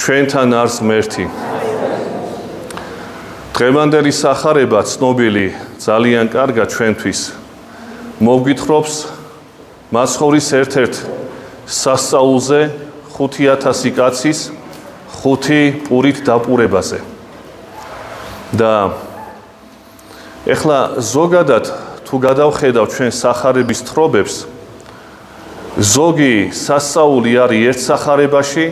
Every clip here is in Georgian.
ჩვენთან არის ღმერთი. დღევანდელი სახარება ცნობილი ძალიან კარგად ჩვენთვის მოგვითხრობს მაცხოვრის ერთ-ერთ სასწაულზე 5000 კაცის 5 პურით დაპურებაზე. და ეხლა ზოგადად თუ გადავხედავ ჩვენ სახარების თხრობებს, ზოგი სასწაული არის ერთ სახარებაში,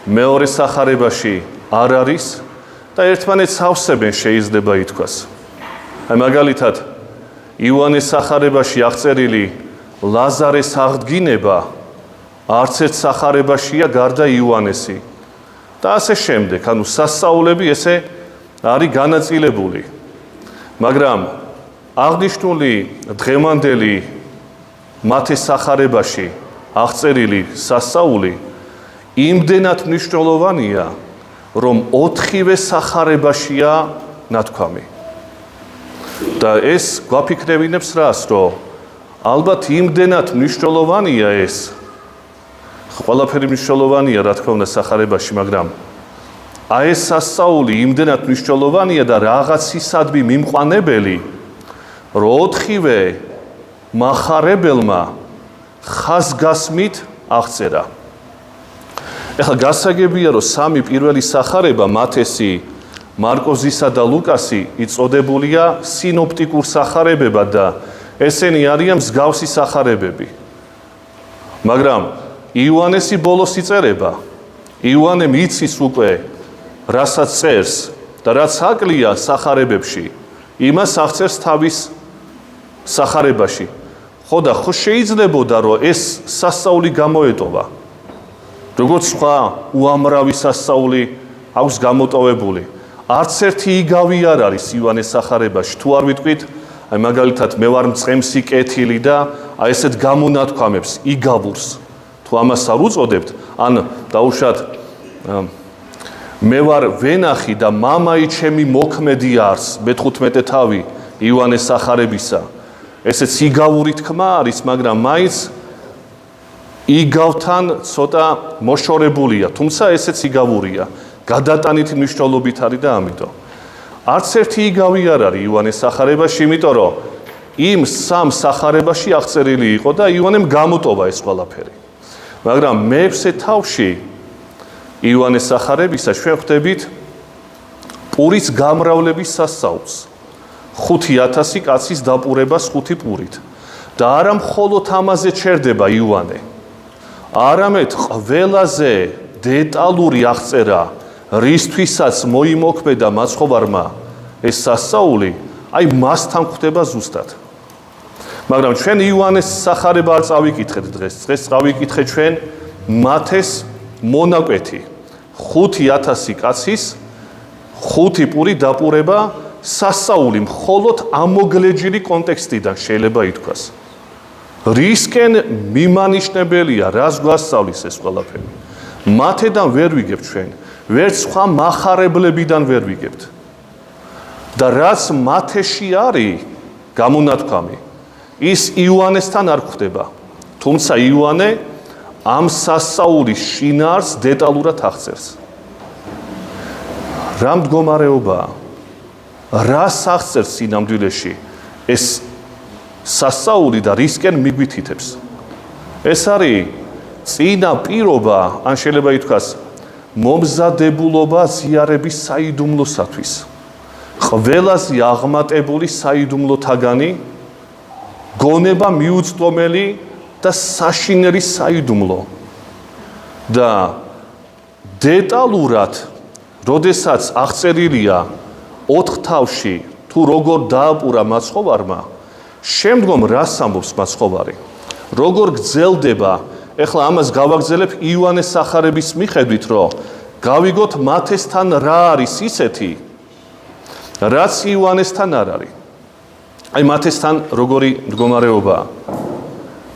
მეორე სახარებაში არ არის და ერთმანეთს ავსებენ შეიძლება ითქვას. აი მაგალითად იოანეს სახარებაში აღწერილი ლაზარეს აღდგინება არც ერთ სახარებაშია გარდა იოანესი. და ასე შემდეგ, ანუ სასწაულები ესე არის განაწილებული. მაგრამ აღნიშნული დღევანდელი მათეს სახარებაში აღწერილი სასწაული იმდენად მნიშვნელოვანია, რომ 4-ვე სახარებაშია ნათქვამი. და ეს გვაფიქრებინებს რას, რომ ალბათ იმდენად მნიშვნელოვანია ეს. ყველაფერი მნიშვნელოვანია, რა თქმა უნდა, სახარებაში, მაგრამ აი ეს სასწაული იმდენად მნიშვნელოვანია და რაღაცისადმი მიმყვანებელი, რომ 4-ვე მახარებელმა ხაზგასმით აღწერა. ეხლა გასაგებია, რომ 3 პირველი სახარება, მათესი, მარკოზისა და ლუკასი იწოდებულია სინოპტიკურ სახარებებად და ესენი არიან მსგავსი სახარებები. მაგრამ იოანესი ბოლოს იწერება. იოანემ იცის უკვე, რასაც წერს და რაც აკლია სახარებებში, იმას აღწერს თავის სახარებაში. ხო და ხო შეიძლებოდა, რომ ეს სასწაული გამოეტოვა. როგორც სხვა უამრავი სასწაული აქვს გამოტოვებული. არც ერთი იგავი არ არის იოანეს სახარებაში. თუ არ ვიტყვით, აი მაგალითად მე ვარ მწყემსი კეთილი და აი ესეთ გამონათქვამებს იგავურს. თუ ამას არ უწოდებთ, ან დაუშვათ მე ვარ ვენახი და მამაი ჩემი მოქმედი არის, მე-15 თავი იოანეს სახარებისა. ესეც იგავური თქმა არის, მაგრამ მაინც იგავთან ცოტა მოშორებულია, თუმცა ესეც იგავურია, გადატანითი მნიშვნელობით არის და ამიტომ. არც ერთი იგავი არ არის იოანეს სახარებაში, იმიტომ რომ იმ 3 სახარებაში აღწერილი იყო და იოანემ გამოტოვა ეს ყველაფერი. მაგრამ მე-6 თავში იოანეს სახარებისა ჩვენ ხვდებით პურის გამრავლების სასწაულს. 5000 კაცის დაპურებას 5 პურით. და არა მხოლოდ ამაზე ჩერდება იოანე. არამედ ყველაზე დეტალური აღწერა, რისთვისაც მოიმოქმედა მაცხოვარმა ეს სასწაული, აი მასთან ხვდება ზუსტად. მაგრამ ჩვენ იოანეს სახარება არ წავიკითხეთ დღეს. დღეს წავიკითხეთ ჩვენ მათეს მონაკვეთი. 5000 კაცის 5 პური დაპურება სასწაული მხოლოდ ამოგლეჯილი კონტექსტიდან შეიძლება ითქვას. რისკენ მიმანიშნებელია, რას გვასწავლის ეს ყველაფერი. მათედან ვერ ვიგებთ ჩვენ, ვერც სხვა მახარებლებიდან ვერ ვიგებთ. და რაც მათეში არის გამონათქვამი, ის იოანესთან არ გვხვდება. თუმცა იოანე ამ სასწაულის შინაარს დეტალურად აღწერს. რა მდგომარეობაა? რას აღწერს სინამდვილეში ეს სასწაული და რისკენ მიგვითითებს? ეს არის წინა პირობა, ან შეიძლება ითქვას მომზადებულობა ზიარების საიდუმლოსათვის. ყველაზე აღმატებული საიდუმლოთაგანი, გონება მიუწვდომელი და საშინელი საიდუმლო. და დეტალურად, როდესაც აღწერილია 4 თავში, თუ როგორ დააპურა მაცხოვარმა, შემდგომ რას ამბობს მაცხოვარი? როგორ გრძელდება? ეხლა ამას გავაგრძელებ იოანეს სახარების მიხედვით, რომ გავიგოთ მათესთან რა არის ისეთი, რაც იოანესთან არ არის. აი მათესთან როგორი მდგომარეობაა?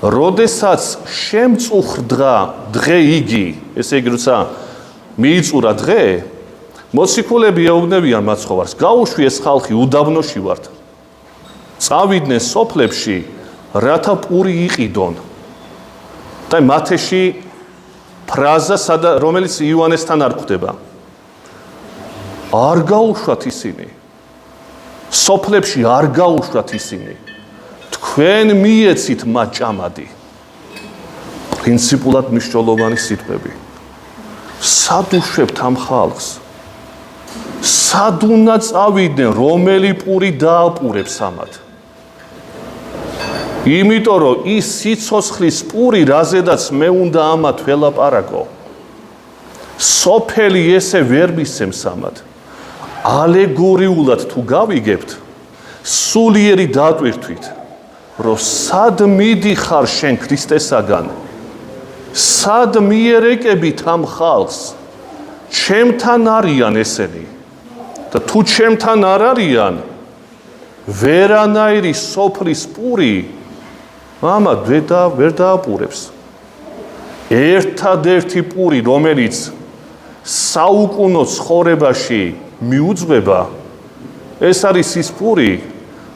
როდესაც შემწუხრდა დღე იგი, ესე იგი როცა მიიწურა დღე, მოციქულები ეუბნებიან მაცხოვარს, გაუშვი ეს ხალხი, უდაბნოში ვართ. წავიდნენ სოფლებში, რათა პური იყიდონ. და მათეში ფრაზა, რომელიც იოანესთან არ გვხვდება. არ გაუშვათ ისინი. სოფლებში არ გაუშვათ ისინი. თქვენ მიეცით მათ ჭამადი. პრინციპულად მნიშვნელოვანი სიტყვები. სად უშვებთ ამ ხალხს? სად უნდა წავიდნენ, რომელი პური დააპურებს ამათ? იმიტომ რომ ის სიცოცხლის პური, რაზედაც მე უნდა ამათ ველაპარაკო, სოფელი ესე ვერ მისცემს ამათ. ალეგორიულად თუ გავიგებთ, სულიერი დატვირთვით, რომ სად მიდიხარ შენ ქრისტესაგან, სად მიერეკებით ამ ხალხს, ჩემთან არიან ესენი და თუ ჩემთან არ არიან, ვერანაირი სოფლის პური ამათ ვერ დააპურებს. ერთადერთი პური, რომელიც საუკუნო ცხოვრებაში მიუძღვება, ეს არის ის პური,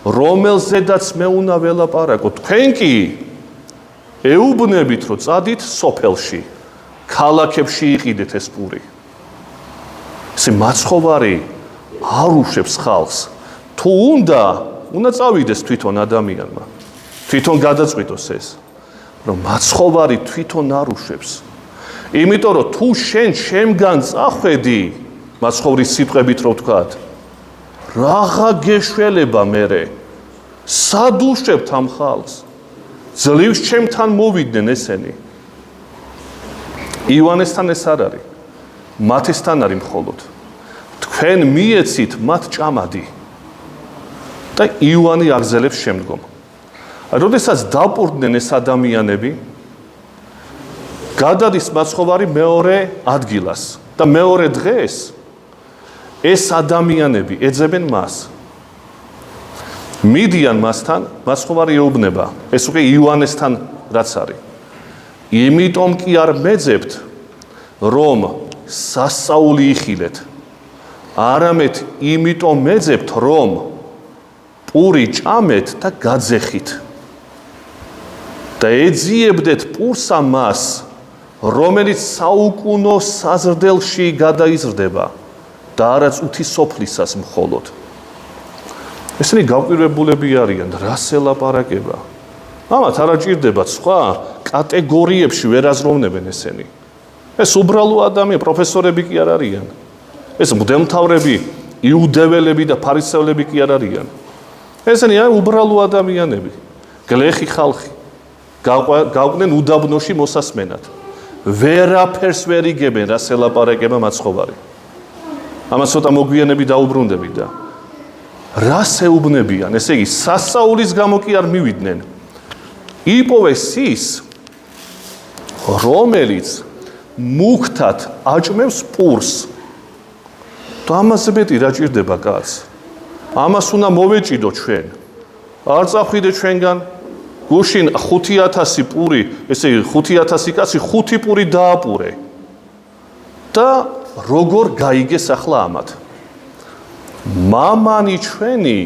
რომელზედაც მე უნდა ველაპარაკო. თქვენ კი ეუბნებით, რომ წადით სოფელში, ქალაქებში იყიდეთ ეს პური. ესე მაცხოვარი არ უშვებს ხალხს. თუ უნდა წავიდეს თვითონ ადამიანმა. თვითონ გადაწყვიტოს ეს, რომ მაცხოვარი თვითონ არ უშვებს. იმიტომ რომ თუ შენ შემგან წახვედი, მაცხოვრის სიტყვებით რო ვთქვათ, რაღა გეშველება მერე, სად უშვებთ ამ ხალხს? ძლივს ჩემთან მოვიდნენ ესენი. იოანესთან ეს არ არის, მათესთან არის მხოლოდ. თქვენ მიეცით მათ ჭამადი. და იოანე აგზელებს შემდგომ. როდესაც დაპურდნენ ეს ადამიანები, გადადის მაცხოვარი მეორე ადგილას და მეორე დღეს ეს ადამიანები ეძებენ მას. მიდიან მასთან, მაცხოვარი ეუბნება, ეს უკვე იოანესთან რაც არის. იმიტომ კი არ მეძებთ, რომ სასწაული იხილეთ. არამედ იმიტომ მეძებთ, რომ პური ჭამეთ და გაძეხით. და ეძიებდეთ პურსა მას, რომელიც საუკუნო საზრდელში გადაიზრდება და არა წუთი სოფლისას მხოლოდ. ესენი გაკვირვებულები არიან, რას ელაპარაკება. ამათ არ აჭირდებათ სხვა კატეგორიებში ვერ აზროვნებენ ესენი. ეს უბრალო ადამიანი, პროფესორები კი არ არიან. ეს მღვდელმთავრები, იუდეველები და ფარისევლები კი არ არიან. ესენი არიან უბრალო ადამიანები, გლეხი ხალხი. გავყვნენ უდაბნოში მოსასმენად. ვერაფერს ვერ იგებენ, რას ელაპარაკება მაცხოვარი. ამას ცოტა მოგვიანებით დაუბრუნდებით და რას ეუბნებიან? ესე იგი, სასწაულის გამო კი არ მივიდნენ. იპოვეს ის, რომელიც მუქთად აჭმევს პურს. და ამაზე მეტი რა ჭირდება კაცს? ამას უნდა მოვეჭიდო ჩვენ. არ წახვიდე ჩვენგან. გუშინ 5000 პური, ესე იგი 5000 კაცი 5 პური დააპურე. და როგორ გაიგეს ახლა ამათ? მამანი ჩვენი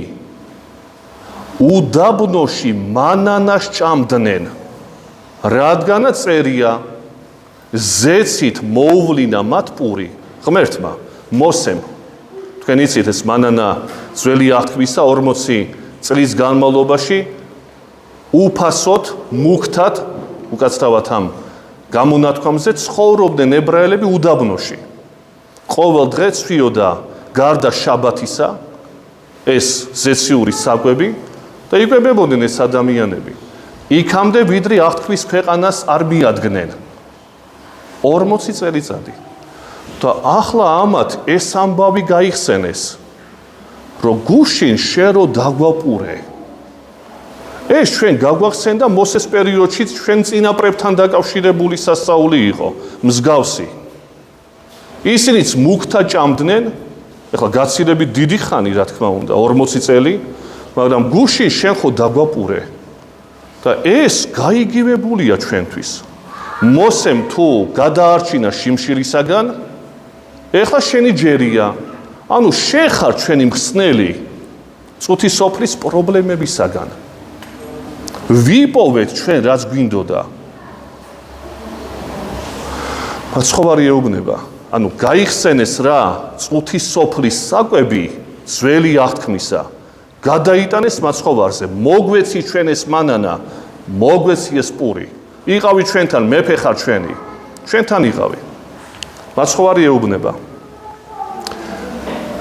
უდაბნოში მანანას ჭამდნენ. რადგანაც წერია, ზეცით მოუვლინა მათ პური. ღმერთმა, მოსემ. თქვენ იცით ეს მანანა ძველი აღთქმისა 40 წლის განმავლობაში უფასოდ, მუქთად, უკაცრავად ამ გამონათქვამზე ცხოვრობდნენ ებრაელები უდაბნოში. ყოველ დღე ცვიოდა გარდა შაბათისა ეს ზეციური საკვები და იკვებებოდნენ ეს ადამიანები. იქამდე ვიდრე აღთქმის ქვეყანას არ მიადგნენ. 40 წელიწადი. და ახლა ამათ ეს ამბავი გაიხსენეს, რომ გუშინ შენ რო დაგვაპურე. ეს ჩვენ გაგვახსენდა მოსეს პერიოდში ჩვენ წინაპრებთან დაკავშირებული სასწაული იყო, მსგავსი. ისინიც მუქთად ჭამდნენ, ეხლა გაცილებით დიდი ხანი, რა თქმა უნდა, 40 წელი, მაგრამ გუშინ შენ ხო დაგვაპურე. და ეს გაიგივებულია ჩვენთვის. მოსემ თუ გადაარჩინა შიმშილისაგან, ეხლა შენი ჯერია. ანუ შენ ხარ ჩვენი მხსნელი წუთი სოფლის პრობლემებისაგან. ვიპოვეთ ჩვენ რაც გვინდოდა. მაცხოვარი ეუბნება, ანუ გაიხსენეს რა წუთის სოფლის საკვები ძველი აღთქმისა, გადაიტანეს მაცხოვარზე, მოგვეცი ჩვენ ეს მანანა, მოგვეცი ეს პური. იყავი ჩვენთან, მეფე ხარ ჩვენი, ჩვენთან იყავი. მაცხოვარი ეუბნება,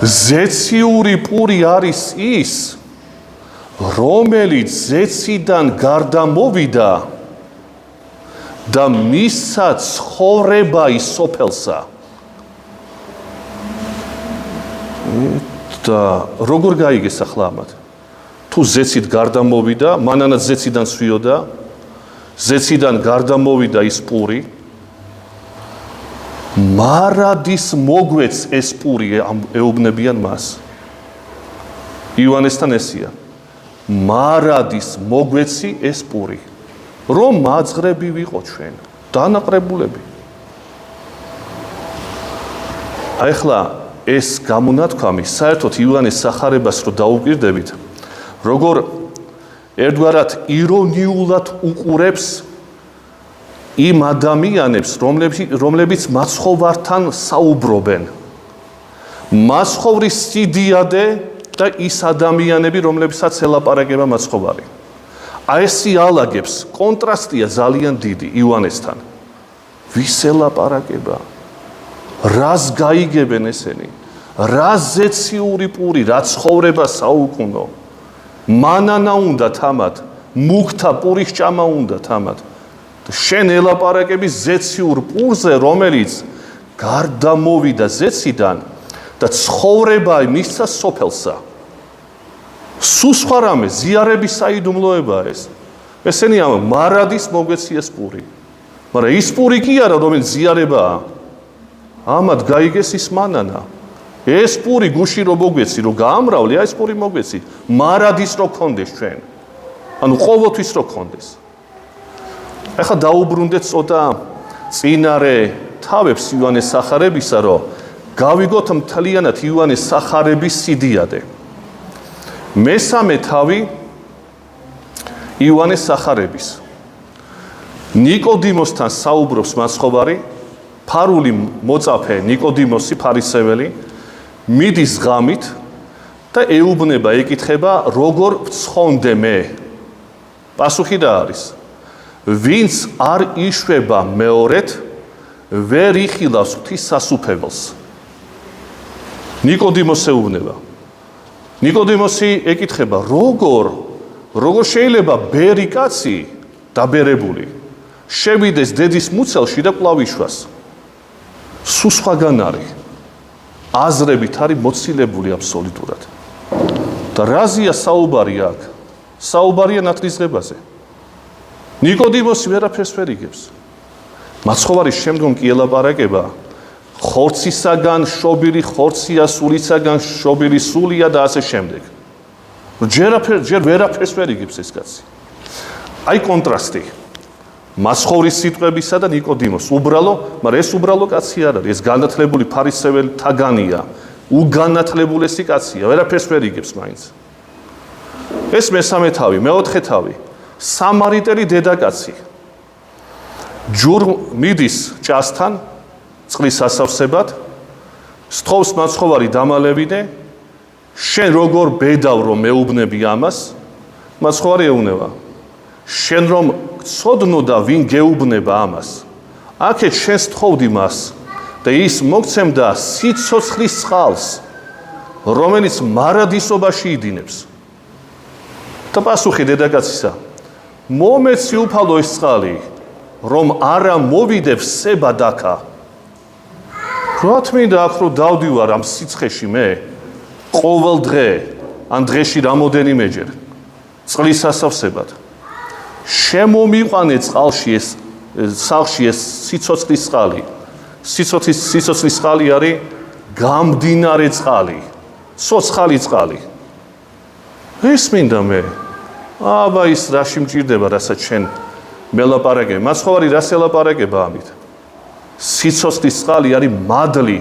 ზეციური პური არის ის, რომელიც ზეციდან გარდა მოვიდა და მისცა ცხოვრება ის სოფელსა. და როგორ გაიგეს ახლა ამათ? თუ ზეცით გარდა მოვიდა, მანანაც ზეციდან სვიოდა, ზეციდან გარდა მოვიდა ის პური, მარადის მოგვეც ეს პური ეუბნებიან მას. იოანესთან ესია. მარადის მოგვეცი ეს პური, რომ მაძღრები ვიყო ჩვენ, დანაყრებულები. ახლა ეს გამონათქვამი საერთოდ იოანეს სახარებას რო დაუკვირდებით, როგორ ერთგვარად ირონიულად უყურებს იმ ადამიანებს, რომლებიც მაცხოვართან საუბრობენ. მაცხოვრის სიდიადე და ის ადამიანები, რომლებსაც ელაპარაკება მაცხოვარი. ეს იალაგებს კონტრასტია ძალიან დიდი იოანესთან. ვის ელაპარაკება? რას გაიგებენ ესენი? რა ზეციური პური, რა ცხოვრება საუკუნო? მანანა უნდა თამათ, მუქთა პურის ჭამა უნდა თამათ. შენ ელაპარაკები ზეციურ პურზე, რომელიც გარდა მოვიდა ზეციდან და ცხოვრება მისცა სოფელსა. სულ სხვა რამე, ზიარების საიდუმლოებაა ეს. ესენი ამ მარადის მოგვეცი ეს პური. მაგრამ ის პური კი არა, რომელიც ზიარებაა. ამათ გაიგეს ის მანანა. ეს პური გუში რო მოგვეცი, რო გაამრავლე, ეს პური მოგვეცი. მარადის რო გქონდეს ჩვენ. ანუ ყოველთვის რო გქონდეს. ახლა დაუბრუნდეთ ცოტა წინარე თავებს იოანეს სახარებისა, რომ გავიგოთ მთლიანად იოანეს სახარების სიდიადე. მესამე თავი იოანეს სახარების. ნიკოდიმოსთან საუბრობს მაცხოვარი, ფარული მოწაფე ნიკოდიმოსი, ფარისეველი, მიდის ღამით და ეუბნება, ეკითხება, როგორ ვცხონდე მე? პასუხი რა არის? ვინც არ იშვება მეორედ, ვერ იხილავს ღვთის სასუფეველს. ნიკოდიმოს ეუბნება. ნიკოდიმოსი ეკითხება, როგორ შეიძლება ბერი კაცი დაბერებული შევიდეს დედის მუცელში და კვლავ იშვას? სულ სხვაგან არის. აზრებით არის მოცილებული აბსოლუტურად. და რაზეა საუბარი აქ? საუბარია ნათლისღებაზე. ნიკოდიმოსი ვერაფერს ვერ იგებს. მაცხოვარი შემდგომ კი ელაპარაკება, ხორცისაგან შობილი ხორცია, სულისაგან შობილი სულია და ასე შემდეგ. ჯერ ვერაფერს ვერ იგებს ეს კაცი. აი კონტრასტი. მაცხოვრის სიტყვებისა და ნიკოდიმოს. უბრალო, მაგრამ ეს უბრალო კაცი არ არის, ეს განათლებული ფარისეველი თაგანია. უგანათლებულესი კაცია, ვერაფერს ვერ იგებს მაინც. ეს მესამე თავი, მეოთხე თავი. სამარიტელი დედაკაცი. ჯურ მიდის ჭასთან, წყლის ასავსებად, სთხოვს მაცხოვარი დამალევინე, შენ როგორ ბედავ რომ მეუბნები ამას? მაცხოვარი ეუბნება, შენ რომ გცოდნო და ვინ გეუბნება ამას? აქეთ შენ სთხოვდი მას და ის მოგცემდა სიცოცხლის წყალს, რომელიც მარადისობაში იდინებს. და პასუხი დედაკაცისა, მომეცი უფალო ეს წყალი, რომ არა მოვიდებს სება დაკა. რა თქმა აქ რო დავდივარ ამ სიცხეში მე, ყოველ დღე, ან დღეში რამოდენიმეჯერ, წყლის ასავსებად. შემომიყვანე წყალში ეს სახლში ეს სიცოცხლის წყალი. სიცოცხლის წყალი არის გამდინარე წყალი, ცოცხალი წყალი. ეს მინდა მე. აბა ის რაში მჭირდება, რასაც შენ მელაპარაკე. მაცხოვარი რას ელაპარაკება ამით? სიცოცხლის წყალი არის მადლი,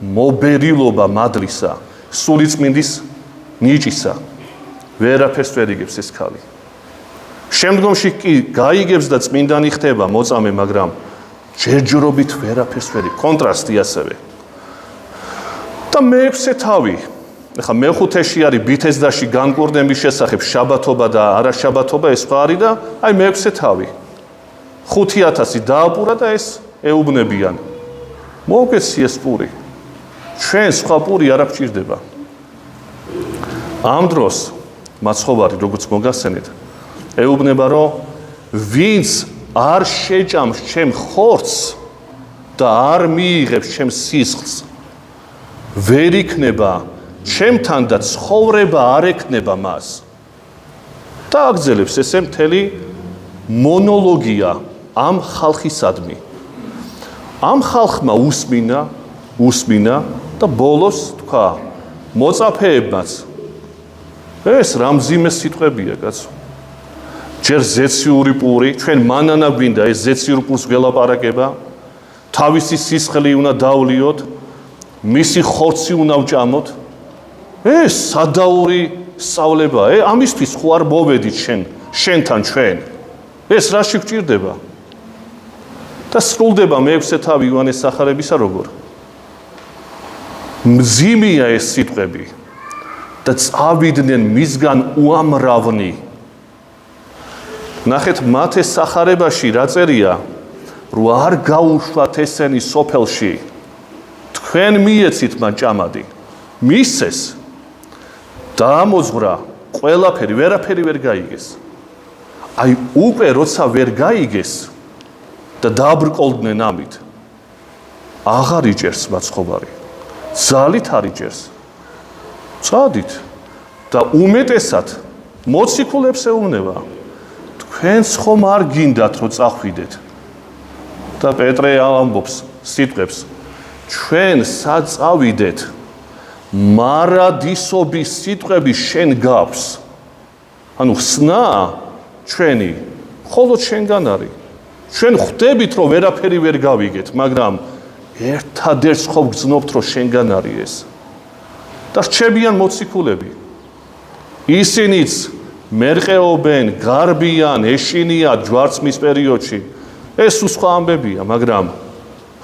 მობერილობა მადლისა, სულიწმინდის ნიჭისა. ვერაფერს ვერ იგებს ეს ქალი. შემდგომში კი გაიგებს და წმინდანი ხდება მოწამე, მაგრამ ჯერჯერობით ვერაფერს ვერ კონტრასტი ასევე. და მეექვსე თავი. ეხლა მეხუთეში არის ბითესდაში განკურნების შესახებ შაბათობა და არაშაბათობა ეს სხვა არის და აი მეექვსე თავი. 5000 დააპურა და ეს ეუბნებიან. მოგეცი ეს პური. ჩვენ სხვა პური არ გვჭირდება. ამ დროს მაცხოვარი როგორც მოგახსენეთ ეუბნება რომ ვინც არ შეჭამს ჩემ ხორცს და არ მიიღებს ჩემ სისხლს ვერ იქნება ჩემთან და ცხოვრება არ ექნება მას. და აგრძელებს ესე მთელი მონოლოგია ამ ხალხისადმი. ამ ხალხმა უსმინა და ბოლოს თქვა მოწაფეებმაც ეს რამზიმე სიტყვებია კაცო. ჯერ ზეციური პური, ჩვენ მანანა გვინდა ეს ზეციურ პურს ველაპარაკება, თავისი სისხლი უნდა დავლიოთ, მისი ხორცი უნდა ვჭამოთ. ეს სადაური სწავლებაა, ამისთვის ხო არ მოვედით შენთან ჩვენ. ეს რაში გვჭირდება? და სრულდება მეექვსე თავი იოანეს სახარებისა როგორ? მძიმეა ეს სიტყვები და წავიდნენ მისგან უამრავნი. ნახეთ მათეს სახარებაში რა წერია, რომ არ გაუშვათ ესენი სოფელში. თქვენ მიეცით მან ჭამადი. მისცეს დაამოძღვრა ყველაფერი, ვერაფერი ვერ გაიგეს. აი უკვე როცა ვერ გაიგეს და დააბრკოლდნენ ამით, აღარ იჭერს მაცხოვარი. ძალით არ იჭერს. წადით და უმეტესად მოციქულებს ეუბნება. თქვენც ხომ არ გინდათ რომ წახვიდეთ. და პეტრე ამბობს სიტყვებს. ჩვენ სად წავიდეთ? მარადისობის სიტყვები შენ გაქვს. ანუ ხსნა ჩვენი მხოლოდ შენგან არის. ჩვენ ხვდებით რომ ვერაფერი ვერ გავიგეთ, მაგრამ ერთადერთ ხო გძნობთ რომ შენგან არის ეს. და რჩებიან მოციქულები. ისინიც მერყეობენ, გარბიან, ეშინიან ჯვარცმის პერიოდში. ეს სხვა ამბებია, მაგრამ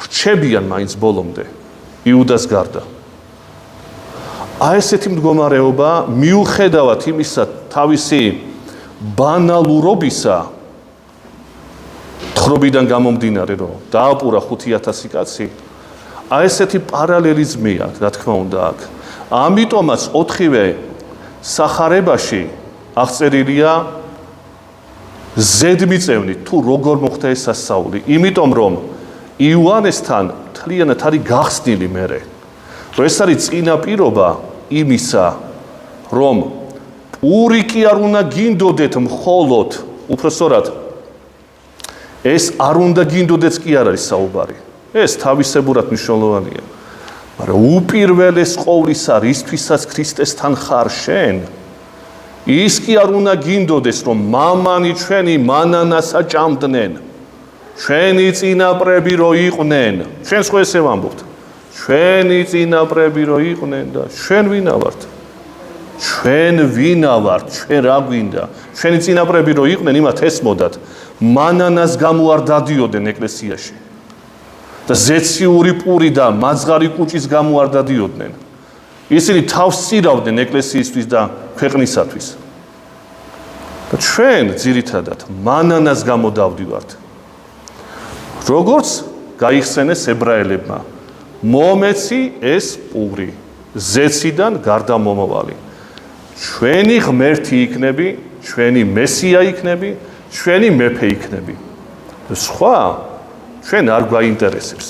რჩებიან მაინც ბოლომდე იუდას გარდა. აი ესეთი მდგომარეობა მიუხედავად იმისა თავისი ბანალურობისა თხრობიდან გამომდინარე რომ დააპურა 5000 კაცი, აი ესეთი პარალელიზმია, რა თქმა უნდა აქ. ამიტომაც 4-ვე სახარებაში აღწერილია ზედმიწევნით თუ როგორ მოხდა ეს სასწაული, იმიტომ რომ იოანესთან მთლიანად არის გახსნილი მერე. რომ ეს არის წინაპირობა იმისა, რომ პური კი არ უნდა გინდოდეთ მხოლოდ, უпроსორად ეს არ უნდა გინდოდეთ კი არ არის საუბარი. ეს თავისებურად მნიშვნელოვანია. მაგრამ უპირველეს ყოვლისა, რისთვისაც ქრისტესთან ხარ შენ, ის კი არ უნდა გინდოდეს, რომ მამანი ჩვენი მანანასა ჭამდნენ. ჩვენი წინაპრები რო იყვნენ. ჩვენს ხო ესე ვამბობთ. ჩვენი წინაპრები რო იყვნენ და ჩვენ ვინა ვართ? ჩვენ ვინა ვართ? ჩვენ რა გვინდა? ჩვენი წინაპრები რო იყვნენ, იმათ ესმოდათ, მანანას გამო არ დადიოდნენ ეკლესიაში. და ზეციური პური და მაძღარი კუჭის გამო არ დადიოდნენ. ისინი თავს წირავდნენ ეკლესიისთვის და ქვეყნისათვის. და ჩვენ ძირითადად მანანას გამო დავდივართ. როგორც გაიხსენეს ებრაელებმა, მომეცი ეს პური, ზეციდან გარდა მომავალი. ჩვენი ღმერთი იქნები, ჩვენი მესია იქნები, ჩვენი მეფე იქნები. სხვა ჩვენ არ გვაინტერესებს.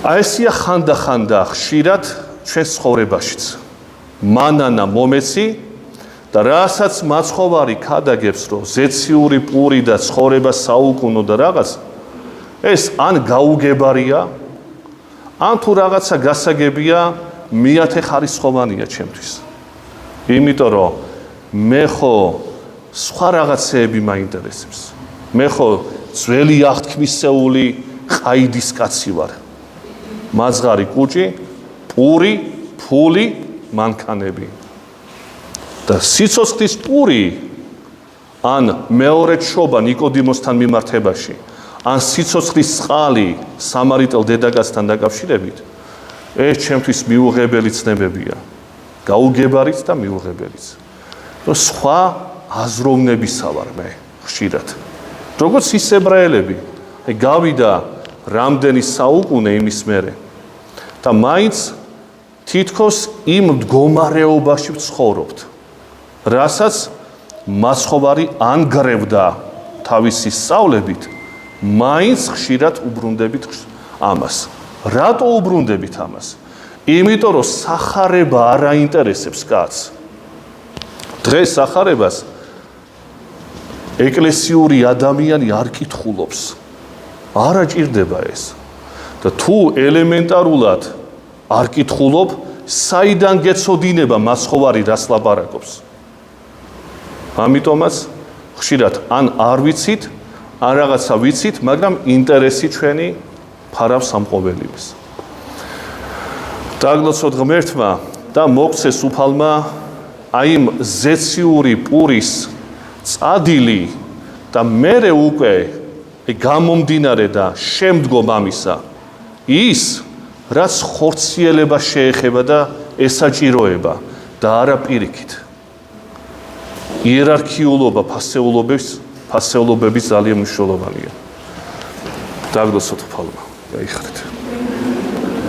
აი ესია ხანდახანდა ხშირად ჩვენ ცხოვრებაშიც. მანანა მომეცი და რასაც მაცხოვარი ქადაგებს, რომ ზეციური პური და ცხოვრება საუკუნო და რაღაც, ეს ან გაუგებარია, ან თუ რაღაცა გასაგებია, მეათე ხარისხოვანია ჩემთვის. იმიტომ რომ მე ხო სხვა რაღაცეები მაინტერესებს. მე ხო ძველი აღთქმისეული ყაიდის კაცი ვარ. მაძღარი კუჭი, პური, ფული, მანქანები. და სიცოცხლის პური ან მეორე ჩობა ნიკოდიმოსთან მიმართებაში, ან სიცოცხლის წყალი სამარიტელ დედაკაცთან დაკავშირებით, ეს ჩემთვის მიუღებელი ცნებებია. გაუგებარიც და მიუღებელიც. რომ სხვა აზროვნებისა ვარ მე ხშირად. როგორც ის ებრაელები, გავიდა რამდენი საუკუნე იმის მერე და მაინც თითქოს იმ მდგომარეობაში ვცხოვრობთ, რასაც მაცხოვარი ანგრევდა თავისი სწავლებით, მაინც ხშირად უბრუნდებით ამას. რატო უბრუნდებით ამას? იმიტომ რომ სახარება არ აინტერესებს კაცს. დღეს სახარებას ეკლესიური ადამიანი არ კითხულობს. არ აჭირდება ეს. და თუ ელემენტარულად არ კითხულობ, საიდან გეცოდინება მაცხოვარი რას ლაპარაკობს? ამიტომაც ხშირად ან არ ვიცით, ან რაღაცა ვიცით, მაგრამ ინტერესი ჩვენი ფარავს ამ ყოველივეს. დაგლოცოთ ღმერთმა და მოგცეს უფალმა აი იმ ზეციური პურის წადილი და მერე უკვე გამომდინარე და შემდგომ ამისა ის, რაც ხორციელება შეეხება და ესაჭიროება და არა პირიქით. იერარქიულობა ფასეულობების ძალიან მნიშვნელოვანია. დაგლოცოთ უფალმა. გაიხრეთ.